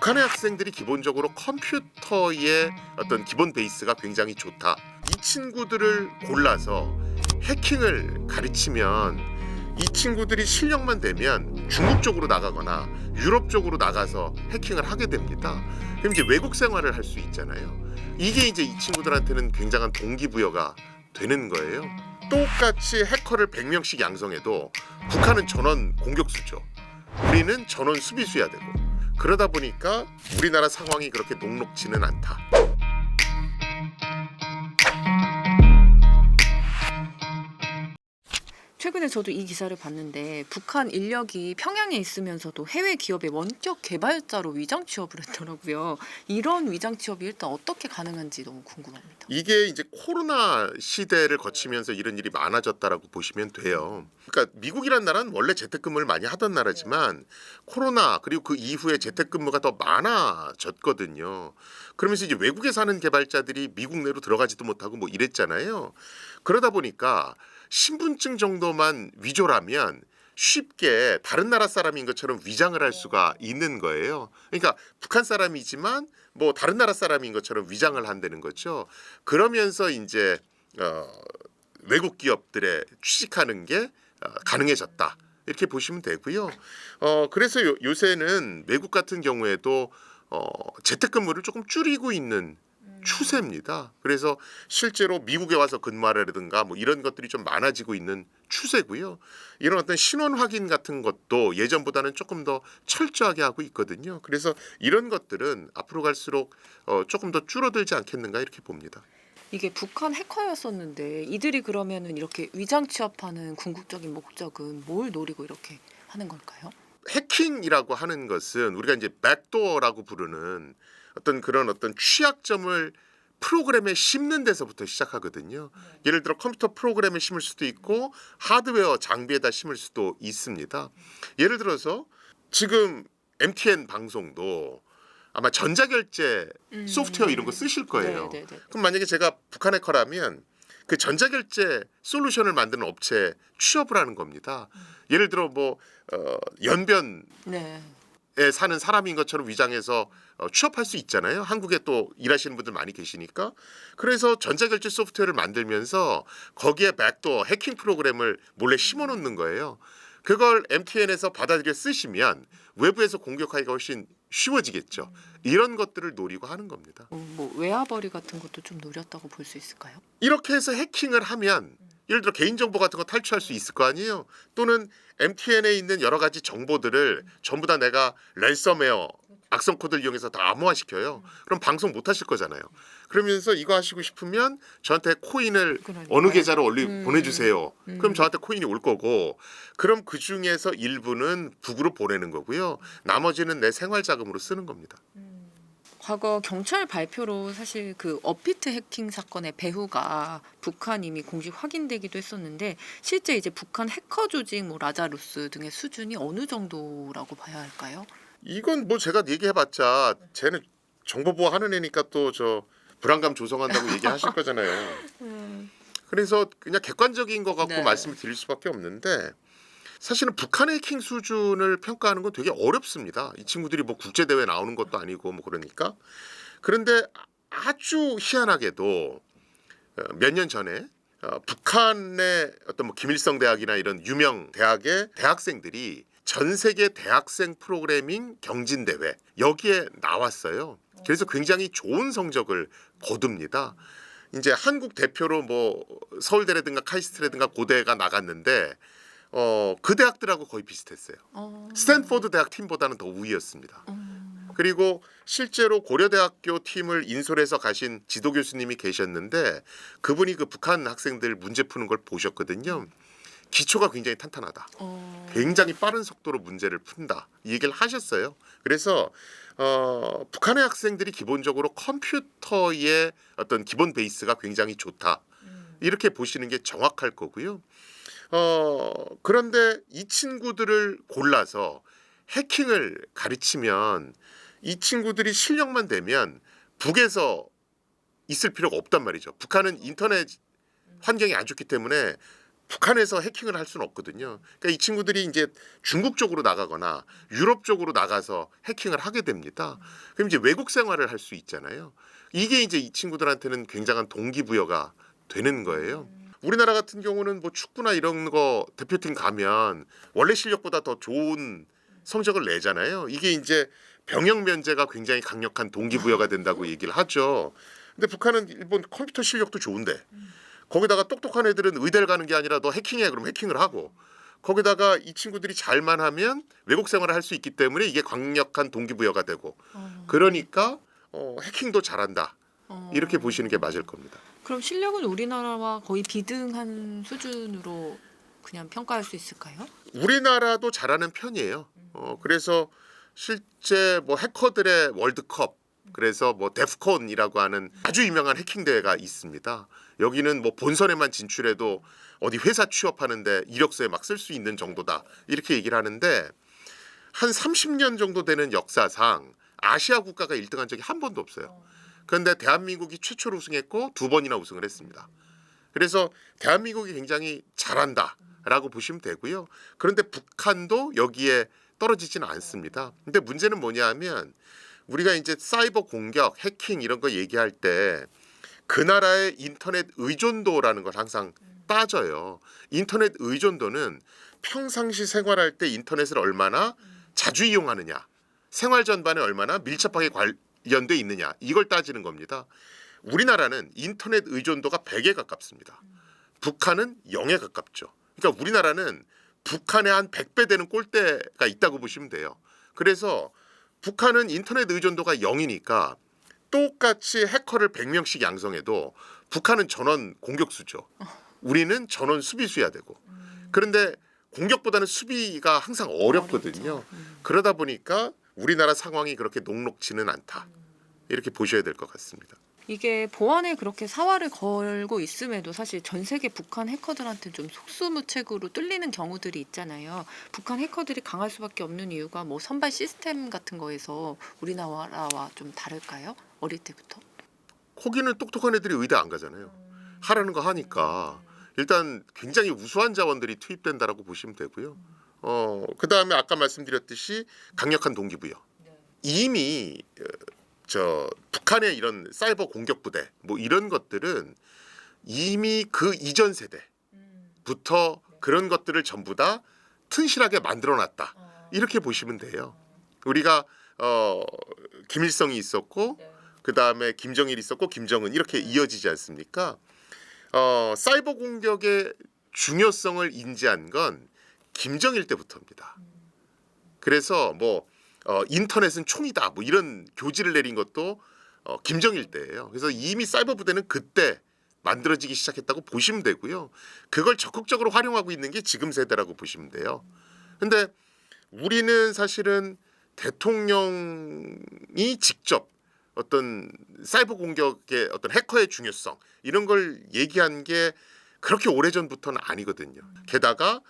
북한의 학생들이 기본적으로 컴퓨터의 어떤 기본 베이스가 굉장히 좋다. 이 친구들을 골라서 해킹을 가르치면 이 친구들이 실력만 되면 중국 쪽으로 나가거나 유럽 쪽으로 나가서 해킹을 하게 됩니다. 그럼 이제 외국 생활을 할 수 있잖아요. 이게 이제 이 친구들한테는 굉장한 동기부여가 되는 거예요. 똑같이 해커를 100명씩 양성해도 북한은 전원 공격수죠. 우리는 전원 수비수야 되고, 그러다 보니까 우리나라 상황이 그렇게 녹록지는 않다. 최근에 저도 이 기사를 봤는데 북한 인력이 평양에 있으면서도 해외 기업의 원격 개발자로 위장 취업을 했더라고요. 이런 위장 취업이 일단 어떻게 가능한지 너무 궁금합니다. 이게 이제 코로나 시대를 거치면서 이런 일이 많아졌다라고 보시면 돼요. 그러니까 미국이란 나라는 원래 재택근무를 많이 하던 나라지만 코로나 그리고 그 이후에 재택근무가 더 많아졌거든요. 그러면서 이제 외국에 사는 개발자들이 미국 내로 들어가지도 못하고 뭐 이랬잖아요. 그러다 보니까 신분증 정도만 위조라면 쉽게 다른 나라 사람인 것처럼 위장을 할 수가 있는 거예요. 그러니까 북한 사람이지만 뭐 다른 나라 사람인 것처럼 위장을 한다는 거죠. 그러면서 이제 외국 기업들에 취직하는 게 가능해졌다. 이렇게 보시면 되고요. 그래서 요새는 외국 같은 경우에도 재택근무를 조금 줄이고 있는 추세입니다. 그래서 실제로 미국에 와서 근무하라든가 뭐 이런 것들이 좀 많아지고 있는 추세고요. 이런 어떤 신원 확인 같은 것도 예전보다는 조금 더 철저하게 하고 있거든요. 그래서 이런 것들은 앞으로 갈수록 조금 더 줄어들지 않겠는가 이렇게 봅니다. 이게 북한 해커였었는데 이들이 그러면은 이렇게 위장 취업하는 궁극적인 목적은 뭘 노리고 이렇게 하는 걸까요? 해킹이라고 하는 것은 우리가 이제 백도어라고 부르는 어떤 그런 어떤 취약점을 프로그램에 심는 데서부터 시작하거든요. 예를 들어 컴퓨터 프로그램에 심을 수도 있고 하드웨어 장비에다 심을 수도 있습니다. 예를 들어서 지금 MTN 방송도 아마 전자결제 소프트웨어 이런 거 쓰실 거예요. 네네네. 그럼 만약에 제가 북한 해커라면 그 전자결제 솔루션을 만드는 업체에 취업을 하는 겁니다. 예를 들어 뭐 연변 네. 에 사는 사람인 것처럼 위장해서 취업할 수 있잖아요. 한국에 또 일하시는 분들 많이 계시니까. 그래서 전자결제 소프트웨어를 만들면서 거기에 백도어 해킹 프로그램을 몰래 심어놓는 거예요. 그걸 MTN에서 받아들여 쓰시면 외부에서 공격하기가 훨씬 쉬워지겠죠. 이런 것들을 노리고 하는 겁니다. 뭐 외화벌이 같은 것도 좀 노렸다고 볼 수 있을까요? 이렇게 해서 해킹을 하면 예를 들어 개인정보 같은 거 탈취할 수 있을 거 아니에요. 또는 MTN에 있는 여러 가지 정보들을 전부 다 내가 랜섬웨어 악성 코드를 이용해서 다 암호화시켜요. 그럼 방송 못 하실 거잖아요. 그러면서 이거 하시고 싶으면 저한테 코인을 그러니까요. 어느 계좌로 보내주세요. 그럼 저한테 코인이 올 거고, 그럼 그 중에서 일부는 북으로 보내는 거고요. 나머지는 내 생활 자금으로 쓰는 겁니다. 과거 경찰 발표로 사실 그 업비트 해킹 사건의 배후가 북한 이미 공식 확인되기도 했었는데 실제 이제 북한 해커 조직 뭐 라자루스 등의 수준이 어느 정도라고 봐야 할까요? 이건 뭐 제가 얘기해봤자 쟤는 정보보호 하는 애니까 또 저 불안감 조성한다고 얘기하실 거잖아요. 그래서 그냥 객관적인 거 갖고 네. 말씀을 드릴 수밖에 없는데, 사실은 북한의 해킹 수준을 평가하는 건 되게 어렵습니다. 이 친구들이 뭐 국제대회 나오는 것도 아니고 뭐 그러니까. 그런데 아주 희한하게도 몇 년 전에 북한의 어떤 뭐 김일성 대학이나 이런 유명 대학의 대학생들이 전 세계 대학생 프로그래밍 경진대회 여기에 나왔어요. 그래서 굉장히 좋은 성적을 거둡니다. 이제 한국 대표로 뭐 서울대라든가 카이스트라든가 고대가 나갔는데 그 대학들하고 거의 비슷했어요. 스탠포드 대학 팀보다는 더 우위였습니다. 그리고 실제로 고려대학교 팀을 인솔해서 가신 지도 교수님이 계셨는데 그분이 그 북한 학생들 문제 푸는 걸 보셨거든요. 기초가 굉장히 탄탄하다. 굉장히 빠른 속도로 문제를 푼다. 이 얘기를 하셨어요. 그래서 북한의 학생들이 기본적으로 컴퓨터의 어떤 기본 베이스가 굉장히 좋다. 이렇게 보시는 게 정확할 거고요. 그런데 이 친구들을 골라서 해킹을 가르치면 이 친구들이 실력만 되면 북에서 있을 필요가 없단 말이죠. 북한은 인터넷 환경이 안 좋기 때문에 북한에서 해킹을 할 수는 없거든요. 그러니까 이 친구들이 이제 중국 쪽으로 나가거나 유럽 쪽으로 나가서 해킹을 하게 됩니다. 그럼 이제 외국 생활을 할 수 있잖아요. 이게 이제 이 친구들한테는 굉장한 동기부여가 되는 거예요. 우리나라 같은 경우는 뭐 축구나 이런 거 대표팀 가면 원래 실력보다 더 좋은 성적을 내잖아요. 이게 이제 병역 면제가 굉장히 강력한 동기부여가 된다고 얘기를 하죠. 근데 북한은 일본 컴퓨터 실력도 좋은데 거기다가 똑똑한 애들은 의대를 가는 게 아니라 너 해킹해 그럼 해킹을 하고 거기다가 이 친구들이 잘만 하면 외국 생활을 할 수 있기 때문에 이게 강력한 동기부여가 되고 그러니까 해킹도 잘한다 이렇게 보시는 게 맞을 겁니다. 그럼 실력은 우리나라와 거의 비등한 수준으로 그냥 평가할 수 있을까요? 우리나라도 잘하는 편이에요. 그래서 실제 뭐 해커들의 월드컵 그래서 뭐 데프콘이라고 하는 아주 유명한 해킹 대회가 있습니다. 여기는 뭐 본선에만 진출해도 어디 회사 취업하는데 이력서에 막 쓸 수 있는 정도다 이렇게 얘기를 하는데 한 30년 정도 되는 역사상 아시아 국가가 1등한 적이 한 번도 없어요. 그런데 대한민국이 최초로 우승했고 2번이나 우승을 했습니다. 그래서 대한민국이 굉장히 잘한다라고 보시면 되고요. 그런데 북한도 여기에 떨어지지는 않습니다. 근데 문제는 뭐냐 하면 우리가 이제 사이버 공격, 해킹 이런 거 얘기할 때 그 나라의 인터넷 의존도라는 걸 항상 따져요. 인터넷 의존도는 평상시 생활할 때 인터넷을 얼마나 자주 이용하느냐, 생활 전반에 얼마나 밀접하게 관련돼 있느냐 이걸 따지는 겁니다. 우리나라는 인터넷 의존도가 100에 가깝습니다. 북한은 0에 가깝죠. 그러니까 우리나라는 북한의 한 100배 되는 꼴대가 있다고 보시면 돼요. 그래서 북한은 인터넷 의존도가 0이니까 똑같이 해커를 100명씩 양성해도 북한은 전원 공격수죠. 우리는 전원 수비수야 되고. 그런데 공격보다는 수비가 항상 어렵거든요. 그러다 보니까 우리나라 상황이 그렇게 녹록지는 않다. 이렇게 보셔야 될 것 같습니다. 이게 보안에 그렇게 사활을 걸고 있음에도 사실 전 세계 북한 해커들한테 좀 속수무책으로 뚫리는 경우들이 있잖아요. 북한 해커들이 강할 수밖에 없는 이유가 뭐 선발 시스템 같은 거에서 우리나라와 좀 다를까요? 어릴 때부터? 거기는 똑똑한 애들이 의대 안 가잖아요. 하라는 거 하니까 일단 굉장히 우수한 자원들이 투입된다라고 보시면 되고요. 그다음에 아까 말씀드렸듯이 강력한 동기부여. 이미 북한의 이런 사이버 공격 부대 뭐 이런 것들은 이미 그 이전 세대부터 그런 것들을 전부 다 튼실하게 만들어놨다 이렇게 보시면 돼요. 우리가 김일성이 있었고 그 다음에 김정일이 있었고 김정은 이렇게 이어지지 않습니까? 사이버 공격의 중요성을 인지한 건 김정일 때부터입니다. 그래서 뭐 인터넷은 총이다 뭐 이런 교지를 내린 것도 김정일 때예요. 그래서 이미 사이버 부대는 그때 만들어지기 시작했다고 보시면 되고요. 그걸 적극적으로 활용하고 있는 게 지금 세대라고 보시면 돼요. 근데 우리는 사실은 대통령이 직접 어떤 사이버 공격의 어떤 해커의 중요성 이런 걸 얘기한 게 그렇게 오래전부터는 아니거든요. 게다가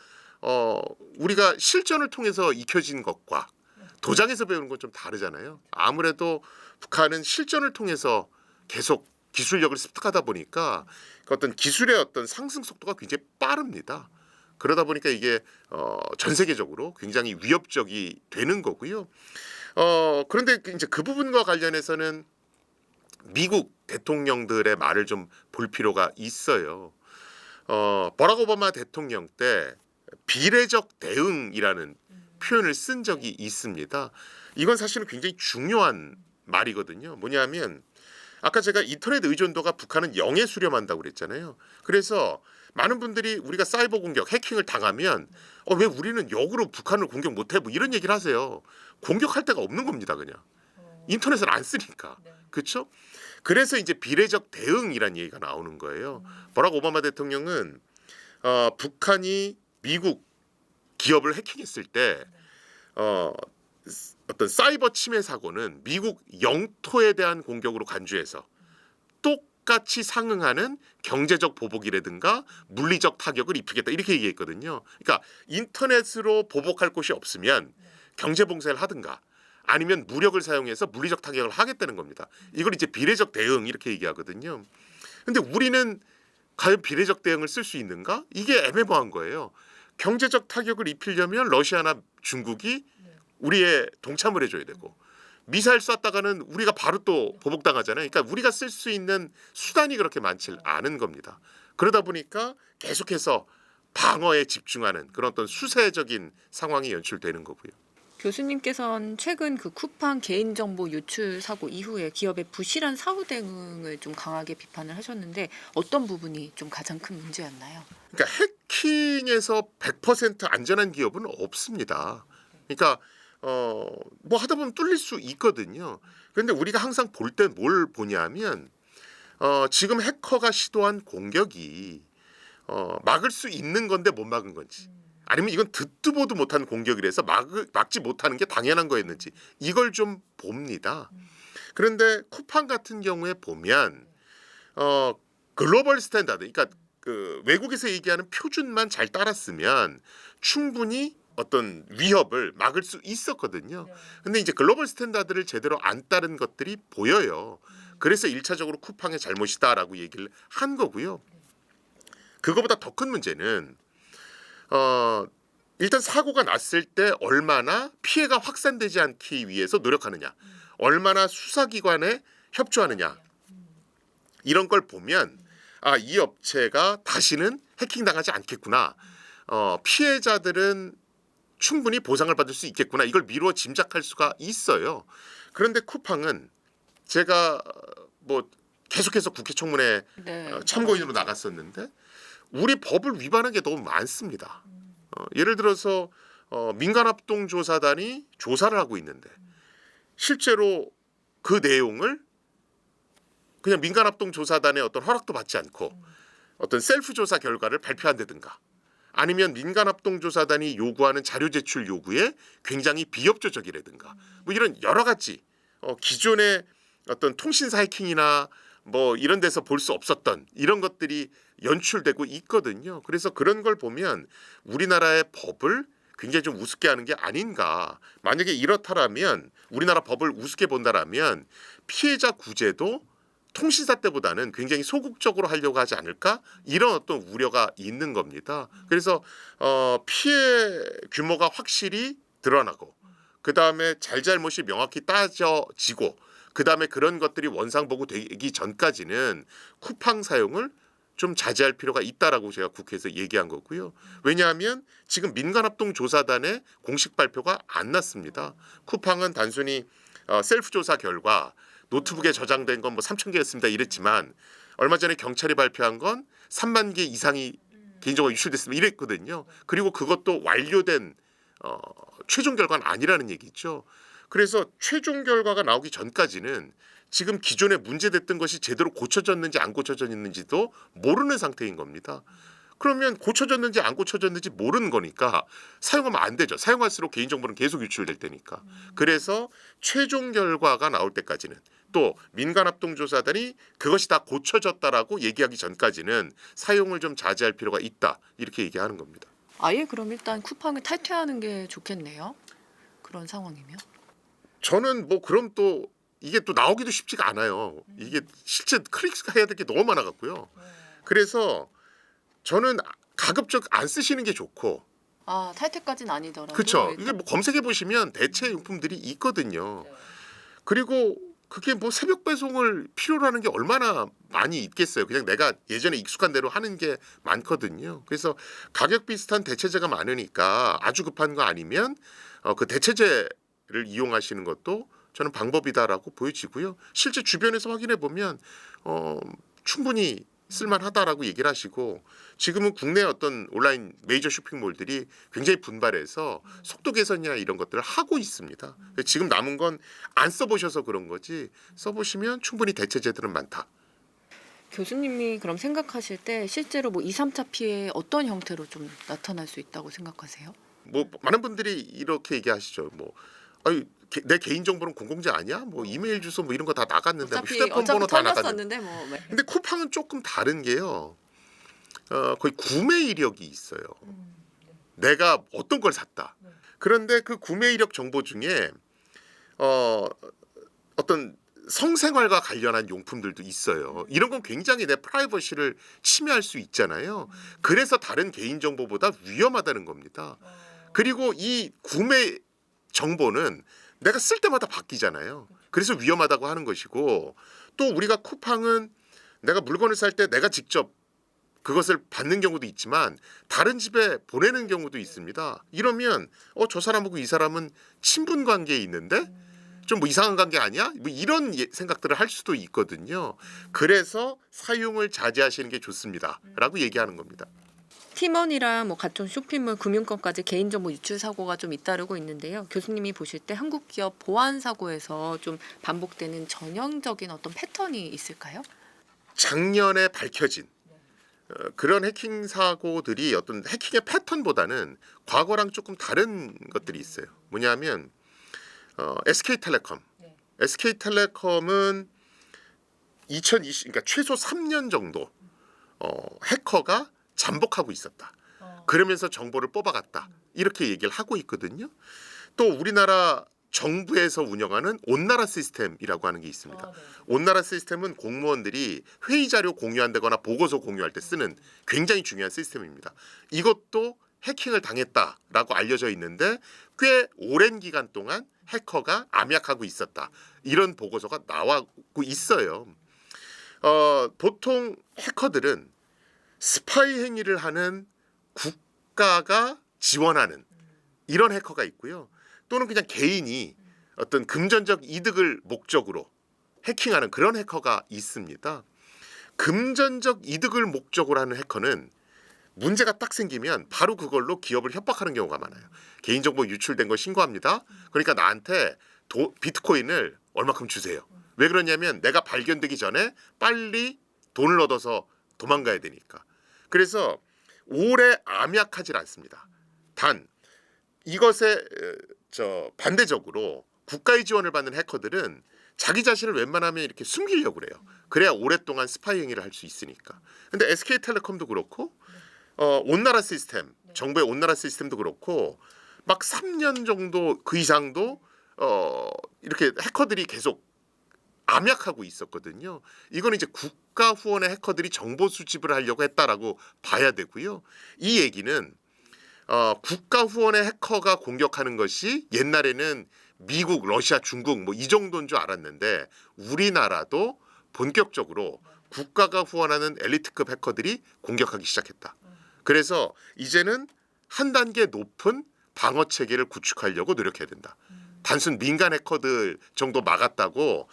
우리가 실전을 통해서 익혀진 것과 도장에서 배우는 건 좀 다르잖아요. 아무래도 북한은 실전을 통해서 계속 기술력을 습득하다 보니까 그 어떤 기술의 어떤 상승 속도가 굉장히 빠릅니다. 그러다 보니까 이게 전 세계적으로 굉장히 위협적이 되는 거고요. 그런데 이제 그 부분과 관련해서는 미국 대통령들의 말을 좀 볼 필요가 있어요. 버락 오바마 대통령 때 비례적 대응이라는 표현을 쓴 적이 있습니다. 이건 사실은 굉장히 중요한 말이거든요. 뭐냐면 아까 제가 인터넷 의존도가 북한은 0에 수렴한다고 그랬잖아요. 그래서 많은 분들이 우리가 사이버 공격, 해킹을 당하면 왜 우리는 역으로 북한을 공격 못해? 뭐 이런 얘기를 하세요. 공격할 데가 없는 겁니다. 그냥 인터넷을 안 쓰니까. 그렇죠? 그래서 이제 비례적 대응이라는 얘기가 나오는 거예요. 버락 오바마 대통령은 북한이 미국 기업을 해킹했을 때 어떤 사이버 침해 사고는 미국 영토에 대한 공격으로 간주해서 똑같이 상응하는 경제적 보복이라든가 물리적 타격을 입히겠다 이렇게 얘기했거든요. 그러니까 인터넷으로 보복할 곳이 없으면 경제 봉쇄를 하든가 아니면 무력을 사용해서 물리적 타격을 하겠다는 겁니다. 이걸 이제 비례적 대응 이렇게 얘기하거든요. 근데 우리는 과연 비례적 대응을 쓸 수 있는가? 이게 애매모호한 거예요. 경제적 타격을 입히려면 러시아나 중국이 우리의 동참을 해줘야 되고 미사일 쐈다가는 우리가 바로 또 보복당하잖아요. 그러니까 우리가 쓸 수 있는 수단이 그렇게 많지 않은 겁니다. 그러다 보니까 계속해서 방어에 집중하는 그런 어떤 수세적인 상황이 연출되는 거고요. 교수님께서는 최근 그 쿠팡 개인정보 유출 사고 이후에 기업의 부실한 사후 대응을 좀 강하게 비판을 하셨는데 어떤 부분이 좀 가장 큰 문제였나요? 그러니까 해킹에서 100% 안전한 기업은 없습니다. 그러니까 뭐 하다 보면 뚫릴 수 있거든요. 그런데 우리가 항상 볼 때 뭘 보냐면 지금 해커가 시도한 공격이 막을 수 있는 건데 못 막은 건지 아니면 이건 듣도 보도 못한 공격이라서 막지 못하는 게 당연한 거였는지 이걸 좀 봅니다. 그런데 쿠팡 같은 경우에 보면 글로벌 스탠다드 그러니까 그 외국에서 얘기하는 표준만 잘 따랐으면 충분히 어떤 위협을 막을 수 있었거든요. 근데 이제 글로벌 스탠다드를 제대로 안 따른 것들이 보여요. 그래서 1차적으로 쿠팡의 잘못이다라고 얘기를 한 거고요. 그거보다 더 큰 문제는 일단 사고가 났을 때 얼마나 피해가 확산되지 않기 위해서 노력하느냐, 얼마나 수사기관에 협조하느냐 이런 걸 보면 이 업체가 다시는 해킹당하지 않겠구나. 피해자들은 충분히 보상을 받을 수 있겠구나. 이걸 미루어 짐작할 수가 있어요. 그런데 쿠팡은 제가 뭐 계속해서 국회 청문회 참고인으로 나갔었는데 우리 법을 위반한 게 너무 많습니다. 예를 들어서 민간합동조사단이 조사를 하고 있는데 실제로 그 내용을 그냥 민간합동조사단의 어떤 허락도 받지 않고 어떤 셀프 조사 결과를 발표한다든가 아니면 민간합동조사단이 요구하는 자료 제출 요구에 굉장히 비협조적이라든가 뭐 이런 여러 가지 기존의 어떤 통신사 해킹이나 뭐 이런 데서 볼 수 없었던 이런 것들이 연출되고 있거든요. 그래서 그런 걸 보면 우리나라의 법을 굉장히 좀 우습게 하는 게 아닌가. 만약에 이렇다라면 우리나라 법을 우습게 본다라면 피해자 구제도 통신사 때보다는 굉장히 소극적으로 하려고 하지 않을까 이런 어떤 우려가 있는 겁니다. 그래서 피해 규모가 확실히 드러나고 그 다음에 잘잘못이 명확히 따져지고 그 다음에 그런 것들이 원상보고 되기 전까지는 쿠팡 사용을 좀 자제할 필요가 있다라고 제가 국회에서 얘기한 거고요. 왜냐하면 지금 민간합동조사단의 공식 발표가 안 났습니다. 쿠팡은 단순히 셀프 조사 결과 노트북에 저장된 건 뭐 3,000개였습니다 이랬지만 얼마 전에 경찰이 발표한 건 3만 개 이상이 개인정보가 유출됐습니다 이랬거든요. 그리고 그것도 완료된 최종 결과는 아니라는 얘기죠. 그래서 최종 결과가 나오기 전까지는 지금 기존에 문제됐던 것이 제대로 고쳐졌는지 안 고쳐졌는지도 모르는 상태인 겁니다. 그러면 고쳐졌는지 안 고쳐졌는지 모르는 거니까 사용하면 안 되죠. 사용할수록 개인정보는 계속 유출될 테니까. 그래서 최종 결과가 나올 때까지는 또 민간합동조사단이 그것이 다 고쳐졌다라고 얘기하기 전까지는 사용을 좀 자제할 필요가 있다. 이렇게 얘기하는 겁니다. 아예 그럼 일단 쿠팡을 탈퇴하는 게 좋겠네요. 그런 상황이면. 저는 뭐 그럼 또 이게 또 나오기도 쉽지가 않아요. 이게 실제 클릭해야 될 게 너무 많아갖고요. 그래서 저는 가급적 안 쓰시는 게 좋고. 탈퇴까지는 아니더라도. 그렇죠. 이게 뭐 검색해 보시면 대체 용품들이 있거든요. 그리고 그게 뭐 새벽 배송을 필요로 하는 게 얼마나 많이 있겠어요. 그냥 내가 예전에 익숙한 대로 하는 게 많거든요. 그래서 가격 비슷한 대체제가 많으니까 아주 급한 거 아니면 그 대체제를 이용하시는 것도 저는 방법이다라고 보여지고요. 실제 주변에서 확인해 보면 충분히 쓸만하다라고 얘기를 하시고 지금은 국내 어떤 온라인 메이저 쇼핑몰들이 굉장히 분발해서 속도 개선이나 이런 것들을 하고 있습니다. 지금 남은 건 안 써보셔서 그런 거지 써보시면 충분히 대체제들은 많다. 교수님이 그럼 생각하실 때 실제로 뭐 2, 3차 피해 어떤 형태로 좀 나타날 수 있다고 생각하세요? 뭐 많은 분들이 이렇게 얘기하시죠. 뭐 내 개인 정보는 공공재 아니야? 뭐 이메일 주소 뭐 이런 거 다 나갔는데 뭐 휴대폰 번호 다 나갔는데. 뭐. 근데 쿠팡은 조금 다른 게요. 거의 구매 이력이 있어요. 내가 어떤 걸 샀다. 그런데 그 구매 이력 정보 중에 어떤 성생활과 관련한 용품들도 있어요. 이런 건 굉장히 내 프라이버시를 침해할 수 있잖아요. 그래서 다른 개인정보보다 위험하다는 겁니다. 그리고 이 구매 정보는 내가 쓸 때마다 바뀌잖아요. 그래서 위험하다고 하는 것이고, 또 우리가 쿠팡은 내가 물건을 살 때 내가 직접 그것을 받는 경우도 있지만 다른 집에 보내는 경우도 있습니다. 이러면 저 사람하고 이 사람은 친분 관계에 있는데 좀 뭐 이상한 관계 아니야? 뭐 이런 생각들을 할 수도 있거든요. 그래서 사용을 자제하시는 게 좋습니다라고 얘기하는 겁니다. 팀원이랑 뭐 같은 쇼핑몰 금융권까지 개인정보 유출 사고가 좀 잇따르고 있는데요. 교수님이 보실 때 한국 기업 보안 사고에서 좀 반복되는 전형적인 어떤 패턴이 있을까요? 작년에 밝혀진 그런 해킹 사고들이 어떤 해킹의 패턴보다는 과거랑 조금 다른 것들이 있어요. 뭐냐면 SK텔레콤. SK텔레콤은 2020, 그러니까 최소 3년 정도 해커가 잠복하고 있었다. 그러면서 정보를 뽑아갔다. 이렇게 얘기를 하고 있거든요. 또 우리나라 정부에서 운영하는 온나라 시스템이라고 하는 게 있습니다. 온나라 시스템은 공무원들이 회의 자료 공유한다거나 보고서 공유할 때 쓰는 굉장히 중요한 시스템입니다. 이것도 해킹을 당했다라고 알려져 있는데 꽤 오랜 기간 동안 해커가 암약하고 있었다. 이런 보고서가 나오고 있어요. 보통 해커들은 스파이 행위를 하는 국가가 지원하는 이런 해커가 있고요. 또는 그냥 개인이 어떤 금전적 이득을 목적으로 해킹하는 그런 해커가 있습니다. 금전적 이득을 목적으로 하는 해커는 문제가 딱 생기면 바로 그걸로 기업을 협박하는 경우가 많아요. 개인정보 유출된 거 신고합니다. 그러니까 나한테 비트코인을 얼마큼 주세요. 왜 그러냐면 내가 발견되기 전에 빨리 돈을 얻어서 도망가야 되니까. 그래서 오래 암약하지 않습니다. 단 이것에 반대적으로 국가의 지원을 받는 해커들은 자기 자신을 웬만하면 이렇게 숨기려고 그래요. 그래야 오랫동안 스파이 행위를 할 수 있으니까. 근데 SK텔레콤도 그렇고 온나라 시스템, 정부의 온나라 시스템도 그렇고 막 3년 정도 그 이상도 이렇게 해커들이 계속 암약하고 있었거든요. 이건 이제 국가 후원의 해커들이 정보 수집을 하려고 했다라고 봐야 되고요. 이 얘기는 국가 후원의 해커가 공격하는 것이 옛날에는 미국, 러시아, 중국 뭐 이 정도인 줄 알았는데 우리나라도 본격적으로 국가가 후원하는 엘리트급 해커들이 공격하기 시작했다. 그래서 이제는 한 단계 높은 방어 체계를 구축하려고 노력해야 된다. 단순 민간 해커들 정도 막았다고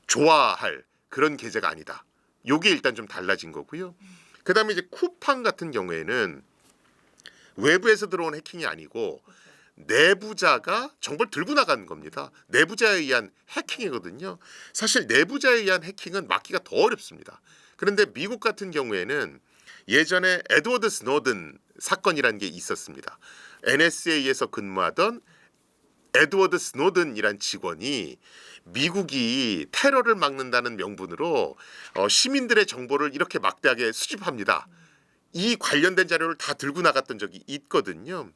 좋아할 그런 계제가 아니다. 요게 일단 좀 달라진 거고요. 그다음에 이제 쿠팡 같은 경우에는 외부에서 들어온 해킹이 아니고 내부자가 정보를 들고 나가는 겁니다. 내부자에 의한 해킹이거든요. 사실 내부자에 의한 해킹은 막기가 더 어렵습니다. 그런데 미국 같은 경우에는 예전에 에드워드 스노든 사건이라는 게 있었습니다. NSA에서 근무하던 에드워드 스노든이란 직원이 미국이 테러를 막는다는 명분으로 시민들의 정보를 이렇게 막대하게 수집합니다. 이 관련된 자료를 다 들고 나갔던 적이 있거든요.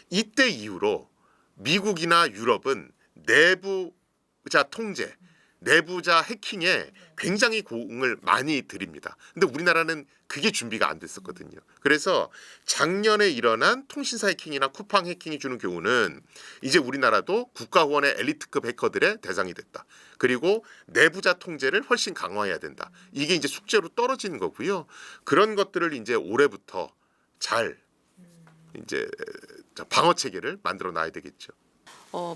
이때 이후로 미국이나 유럽은 내부자 통제, 내부자 해킹에 굉장히 공을 많이 들입니다. 근데 우리나라는 그게 준비가 안 됐었거든요. 그래서 작년에 일어난 통신사 해킹이나 쿠팡 해킹이 주는 교훈은 이제 우리나라도 국가 후원의 엘리트급 해커들의 대상이 됐다. 그리고 내부자 통제를 훨씬 강화해야 된다. 이게 이제 숙제로 떨어지는 거고요. 그런 것들을 이제 올해부터 잘 이제 방어 체계를 만들어 놔야 되겠죠.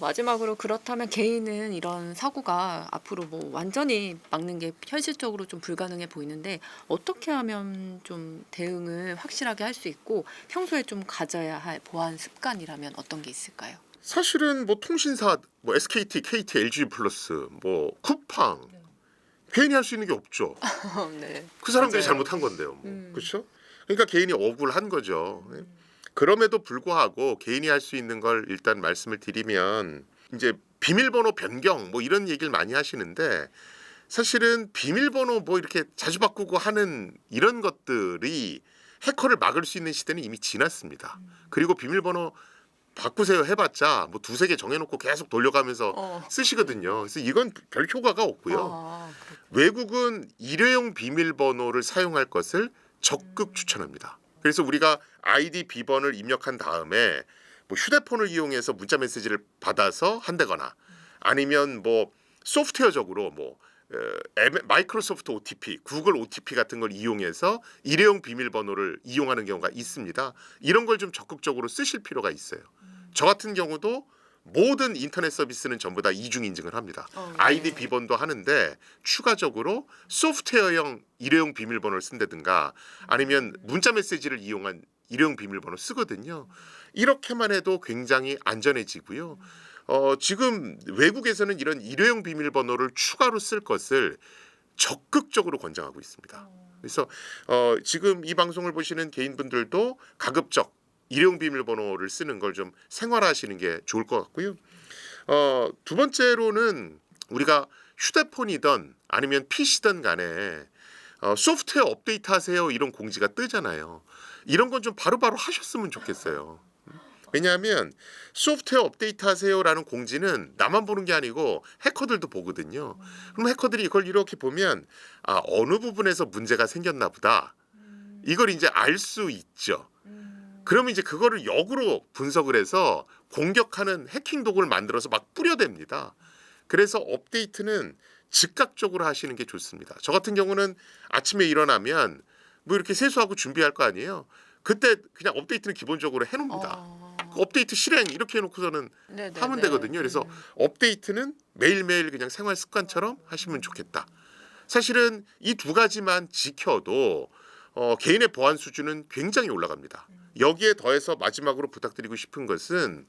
마지막으로 그렇다면 개인은 이런 사고가 앞으로 뭐 완전히 막는 게 현실적으로 좀 불가능해 보이는데 어떻게 하면 좀 대응을 확실하게 할 수 있고 평소에 좀 가져야 할 보안 습관이라면 어떤 게 있을까요? 사실은 뭐 통신사, 뭐 SKT, KT, LG 플러스, 뭐 쿠팡 개인이 할 수 있는 게 없죠. 네. 그 사람들이 맞아요. 잘못한 건데요. 뭐. 그렇죠? 그러니까 개인이 억울한 거죠. 그럼에도 불구하고 개인이 할 수 있는 걸 일단 말씀을 드리면 이제 비밀번호 변경 뭐 이런 얘기를 많이 하시는데 사실은 비밀번호 뭐 이렇게 자주 바꾸고 하는 이런 것들이 해커를 막을 수 있는 시대는 이미 지났습니다. 그리고 비밀번호 바꾸세요 해봤자 뭐 두세 개 정해놓고 계속 돌려가면서 쓰시거든요. 그래서 이건 별 효과가 없고요. 외국은 일회용 비밀번호를 사용할 것을 적극 추천합니다. 그래서 우리가 아이디 비번을 입력한 다음에 뭐 휴대폰을 이용해서 문자 메시지를 받아서 한다거나 아니면 뭐 소프트웨어적으로 뭐 마이크로소프트 OTP, 구글 OTP 같은 걸 이용해서 일회용 비밀번호를 이용하는 경우가 있습니다. 이런 걸 좀 적극적으로 쓰실 필요가 있어요. 저 같은 경우도 모든 인터넷 서비스는 전부 다 이중 인증을 합니다. 아이디 비번도 하는데 추가적으로 소프트웨어형 일회용 비밀번호를 쓴다든가 아니면 문자 메시지를 이용한 일회용 비밀번호 쓰거든요. 이렇게만 해도 굉장히 안전해지고요. 지금 외국에서는 이런 일회용 비밀번호를 추가로 쓸 것을 적극적으로 권장하고 있습니다. 그래서 지금 이 방송을 보시는 개인분들도 가급적 일회용 비밀번호를 쓰는 걸 좀 생활화하시는 게 좋을 것 같고요. 두 번째로는 우리가 휴대폰이든 아니면 PC든 간에 소프트웨어 업데이트 하세요 이런 공지가 뜨잖아요. 이런 건 좀 바로바로 하셨으면 좋겠어요. 왜냐하면 소프트웨어 업데이트 하세요라는 공지는 나만 보는 게 아니고 해커들도 보거든요. 그럼 해커들이 이걸 이렇게 보면 어느 부분에서 문제가 생겼나 보다. 이걸 이제 알 수 있죠. 그러면 이제 그거를 역으로 분석을 해서 공격하는 해킹 도구를 만들어서 막 뿌려댑니다. 그래서 업데이트는 즉각적으로 하시는 게 좋습니다. 저 같은 경우는 아침에 일어나면 뭐 이렇게 세수하고 준비할 거 아니에요. 그때 그냥 업데이트는 기본적으로 해놓습니다. 업데이트 실행 이렇게 해놓고서는 하면 되거든요. 그래서 업데이트는 매일매일 그냥 생활 습관처럼 하시면 좋겠다. 사실은 이 두 가지만 지켜도 개인의 보안 수준은 굉장히 올라갑니다. 여기에 더해서 마지막으로 부탁드리고 싶은 것은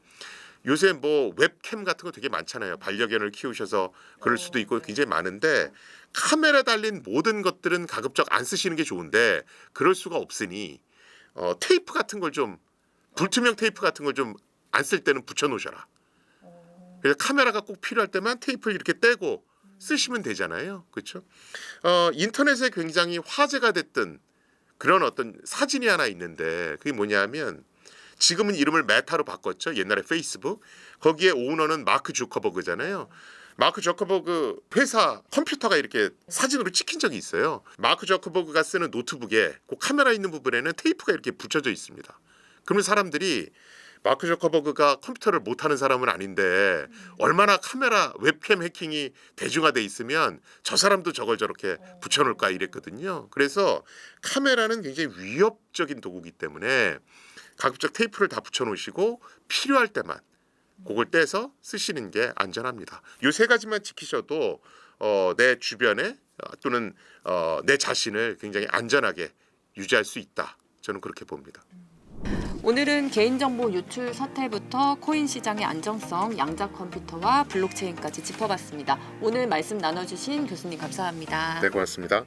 요새 뭐 웹캠 같은 거 되게 많잖아요. 반려견을 키우셔서 그럴 수도 있고 굉장히 많은데 카메라 달린 모든 것들은 가급적 안 쓰시는 게 좋은데 그럴 수가 없으니 테이프 같은 걸 좀 불투명 테이프 같은 걸 좀 안 쓸 때는 붙여놓으셔라. 그래서 카메라가 꼭 필요할 때만 테이프를 이렇게 떼고 쓰시면 되잖아요. 그렇죠? 인터넷에 굉장히 화제가 됐던 그런 어떤 사진이 하나 있는데 그게 뭐냐면 지금은 이름을 메타로 바꿨죠. 옛날에 페이스북. 거기에 오너는 마크 주커버그잖아요. 마크 저커버그 회사 컴퓨터가 이렇게 사진으로 찍힌 적이 있어요. 마크 저커버그가 쓰는 노트북에 그 카메라 있는 부분에는 테이프가 이렇게 붙여져 있습니다. 그러면 사람들이 마크 저커버그가 컴퓨터를 못하는 사람은 아닌데 얼마나 카메라 웹캠 해킹이 대중화돼 있으면 저 사람도 저걸 저렇게 붙여놓을까 이랬거든요. 그래서 카메라는 굉장히 위협적인 도구이기 때문에 가급적 테이프를 다 붙여놓으시고 필요할 때만 그걸 떼서 쓰시는 게 안전합니다. 이 세 가지만 지키셔도 내 주변에 또는 내 자신을 굉장히 안전하게 유지할 수 있다. 저는 그렇게 봅니다. 오늘은 개인정보 유출 사태부터 코인 시장의 안정성, 양자 컴퓨터와 블록체인까지 짚어봤습니다. 오늘 말씀 나눠주신 교수님 감사합니다. 네, 고맙습니다.